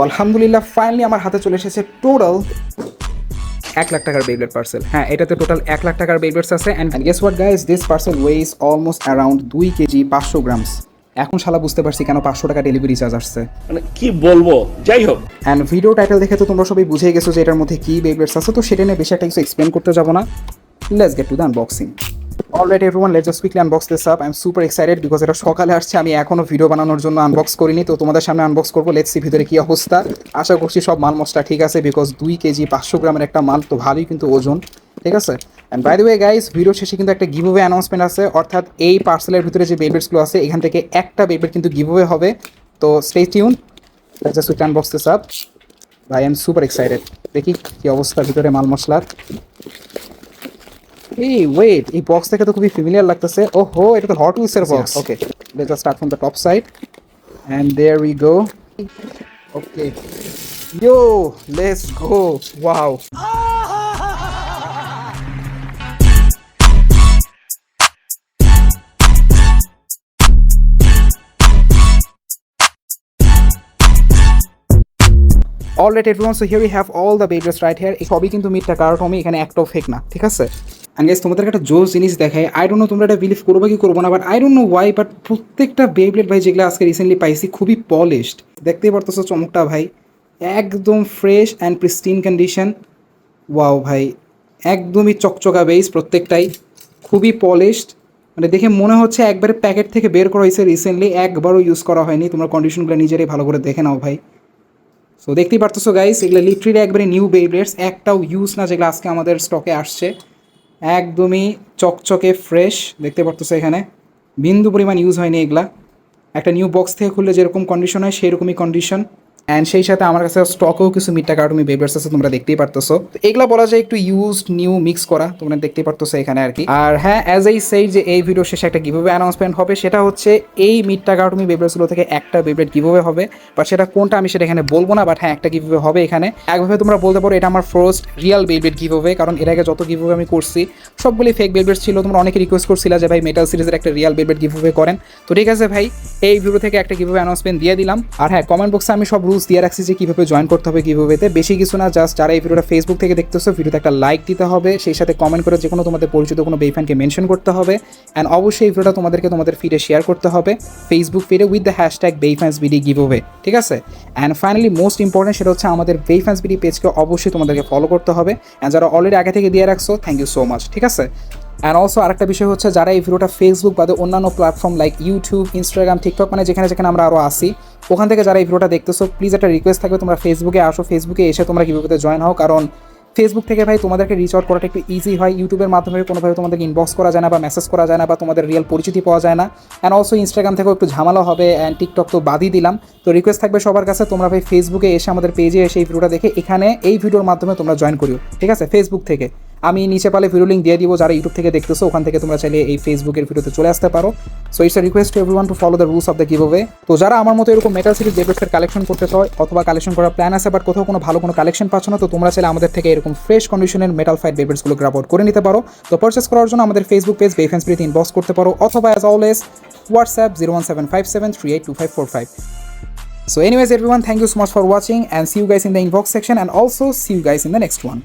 আলহামদুলিল্লাহ ফাইনালি আমার হাতে চলে এসেছে টোটাল 1,00,000 টাকার বেইব্লেড পার্সেল। হ্যাঁ, এটাতে টোটাল 1,00,000 টাকার বেইব্লেডস আছে। And guess what guys, this parcel weighs almost around 2 কেজি 500 গ্রামস। এখন শালা বুঝতে পারছি কেন 500 টাকা ডেলিভারি চার্জ আসছে। মানে কি বলবো, যাই হোক। অ্যান্ড ভিডিও টাইটেল দেখে তো তোমরা সবাই বুঝে গেছো যে এটার মধ্যে কি বেইব্লেডস আছে, তো সেটা নিয়ে বেশি একটা কিছু এক্সপ্লেন করতে যাবো না। Let's get to the unboxing. Alright everyone, let's just quickly unbox this up. I am super excited because এটা সকালে আসছে, আমি এখনো ভিডিও বানানোর জন্য আনবক্স করিনি, তো তোমাদের সামনে আনবক্স করবো। লেটস সি ভিতরে কি অবস্থা। আশা করছি সব মাল মশলা ঠিক আছে বিকজ 2 কেজি 500 গ্রামের একটা মাল, তো ভালোই কিন্তু ওজন, ঠিক আছে। And by the way guys, video শেষে কিন্তু একটা গিভওয়ে অ্যানাউন্সমেন্ট আছে, অর্থাৎ এই পার্সেলের ভিতরে যে বেইব্লেডসগুলো আছে এখান থেকে একটা বেইব্লেড কিন্তু গিভওয়ে হবে। তো stay tune, let's just quickly unbox this up. ভাই আই এম সুপার এক্সাইটেড, দেখি কি অবস্থা ভিতরে মাল মশলার। এই ওয়েট, এই বক্স থেকে তো খুবই ফ্যামিলিয়ার লাগতেছে। ওহো, এটা তো হট উইলসের box. Okay, let's just start from the top side and there we go. Okay, yo, let's go. Wow, alright everyone, so here we have all the beyblades right here. এই সবই কিন্তু মিথ্যা, কার্টমি, এখানে একটাও ফেক না, ঠিক আছে। অ্যান্ড গাইস, তোমাদের একটা জোস জিনিস দেখায়, আই ডোন্ট নো তোমরা এটা বিলিভ করবো কি করবো না, but I don't know Y, but প্রত্যেকটা বেইব্লেড ভাই যেগুলো আজকে রিসেন্টলি পাইছি খুবই পলিশড। দেখতেই পারতেছো চমকটা ভাই, একদম fresh and pristine condition. Wow ভাই, একদমই চকচকা বেস, প্রত্যেকটাই খুবই পলিশড। মানে দেখে মনে হচ্ছে একবারে প্যাকেট থেকে বের করা হয়েছে রিসেন্টলি, একবারও ইউজ করা হয়নি। তোমরা কন্ডিশনগুলো নিজেরাই ভালো করে দেখে নাও ভাই। সো দেখতেই পারতেছো গাইস, এগুলো লিটারেলি একবারে নিউ বেইব্লেডস, একটাও ইউজ না যেগুলো আজকে আমাদের স্টকে আসছে। একদমই চকচকে ফ্রেশ, দেখতে পারতেছো এখানে বিন্দু পরিমাণ ইউজ হয়নি এগুলা। একটা নিউ বক্স থেকে খুললে যেরকম কন্ডিশন হয় সেরকমই কন্ডিশন। অ্যান্ড সেই সাথে আমার কাছে স্টকেও কিছু মিথ্যা কার্টুমি বেইব্লেডস আছে, তোমরা দেখতেই পারতেছো। এগুলা বলা যায় একটু ইউজড নিউ মিক্স করা, তোমরা দেখতেই পারতেছো এখানে আর কি। আর হ্যাঁ, অ্যাজ এই সেই যে এই ভিডিও শেষে একটা গিভওয়ে অ্যানাউন্সমেন্ট হবে, সেটা হচ্ছে এই মিথ্যা কার্টুমি বেইব্লেডসগুলো থেকে একটা বেইব্লেড গিভওয়ে হবে। বাট সেটা কোনটা আমি সেটা এখানে বলবো না, বাট হ্যাঁ একটা গিভওয়ে হবে এখানে। একভাবে তোমরা বলতে পারো এটা আমার ফার্স্ট রিয়েল বেইব্লেড গিভওয়ে, কারণ এর আগে যত গিভওয়ে আমি করছি সবগুলি ফেক বেইব্লেডস ছিল। তোমরা অনেকে রিকোয়েস্ট করছিলা যে ভাই মেটাল সিরিজের একটা রিয়েল বেইব্লেড গিভওয়ে করেন, তো ঠিক আছে ভাই, এই ভিডিও থেকে একটা গিভওয়ে অ্যানাউন্সমেন্ট দিয়ে দিলাম। আর হ্যাঁ, কমেন্ট বক্সে আমি সব রুলস দিয়ে রাখছি যে কীভাবে জয়েন করতে হবে গিভওয়েতে। বেশি কিছু না, জাস্ট যারা এই ভিডিওটা ফেসবুক থেকে দেখতেছো ভিডিওতে একটা লাইক দিতে হবে, সেই সাথে কমেন্ট করে যে কোনো তোমাদের পরিচিত কোনো বেইফ্যানকে মেনশন করতে হবে। অ্যান্ড অবশ্যই এই ভিডিওটা তোমাদেরকে তোমাদের ফিডে শেয়ার করতে হবে, ফেসবুক ফিডে with the hashtag beyfans BD giveaway, ঠিক আছে। অ্যান্ড ফাইনালি মোস্ট ইম্পর্টেন্ট সেটা হচ্ছে আমাদের বেইফ্যান্সবিডি পেজকে অবশ্যই তোমাদেরকে ফলো করতে হবে। অ্যান্ড যারা অলরেডি আগে থেকে দিয়ে রাখছো, থ্যাংক ইউ সো মাচ, ঠিক আছে। অ্যান্ড অলসো আরেকটা বিষয় হচ্ছে, যারা এই ভিডিওটা ফেসবুক বাদে অন্যান্য platform like YouTube, Instagram, TikTok, মানে যেখানে যেখানে আমরা আরও আসি, ওখান থেকে যারা এই ভিডিওটা দেখতেছো, প্লিজ একটা রিকোয়েস্ট থাকবে, তোমরা ফেসবুকে আসো, ফেসবুকে এসে তোমরা গিভওয়েতে জয়েন হও। কারণ ফেসবুক থেকে ভাই তোমাদেরকে রিচ আউট করাটা একটু ইজি হয়, ইউটিউবের মাধ্যমে কোনোভাবে তোমাদেরকে ইনবক্স করা যায় না বা মেসেজ করা যায় না বা তোমাদের রিয়েল পরিচিতি পাওয়া যায় না। অ্যান্ড অলসো ইনস্টাগ্রাম থেকেও একটু ঝামেলা হবে, অ্যান্ড টিকটক তো বাদই দিলাম। তো রিকোয়েস্ট থাকবে সবার কাছে, তোমরা ভাই ফেসবুকে এসে আমাদের পেজে এসে এই ভিডিওটা দেখে এখানে এই ভিডিওর মাধ্যমে তোমরা জয়েন করিও, ঠিক আছে, ফেসবুক থেকে। আমি নিচে পালে ভিডিও লিঙ্ক দিয়ে দিব, যারা ইউটিউব থেকে দেখতেছো ওখান থেকে তোমরা চাইলে এই ফেসবুকের ভিডিওতে চলে আসতে পারো। So it's a request to everyone to follow the rules of the giveaway. তো যারা আমার মতো এরকম মেটাল সিরিজ বেইব্লেডসের কালেকশন করতে চাও অথবা কালেকশন করার প্ল্যান আছে বাট কোথাও কোনো ভালো কোনো কালেকশন পাচ্ছ না, তো তোমরা চাইলে আমাদের থেকে এরকম ফ্রেশ কন্ডিশনের মেটাল ফাইট বেইব্লেডসগুলো গ্র্যাব আউট করে নিতে পারো। তো পারচেস করার জন্য আমাদের ফেসবুক পেজ বেইফ্যান্সবিডিতে ইনবক্স করতে পারো, অথবা as always WhatsApp 01757382545. So anyways everyone, thank you so much for watching and see you guys in the inbox section and also see you guys in the next one.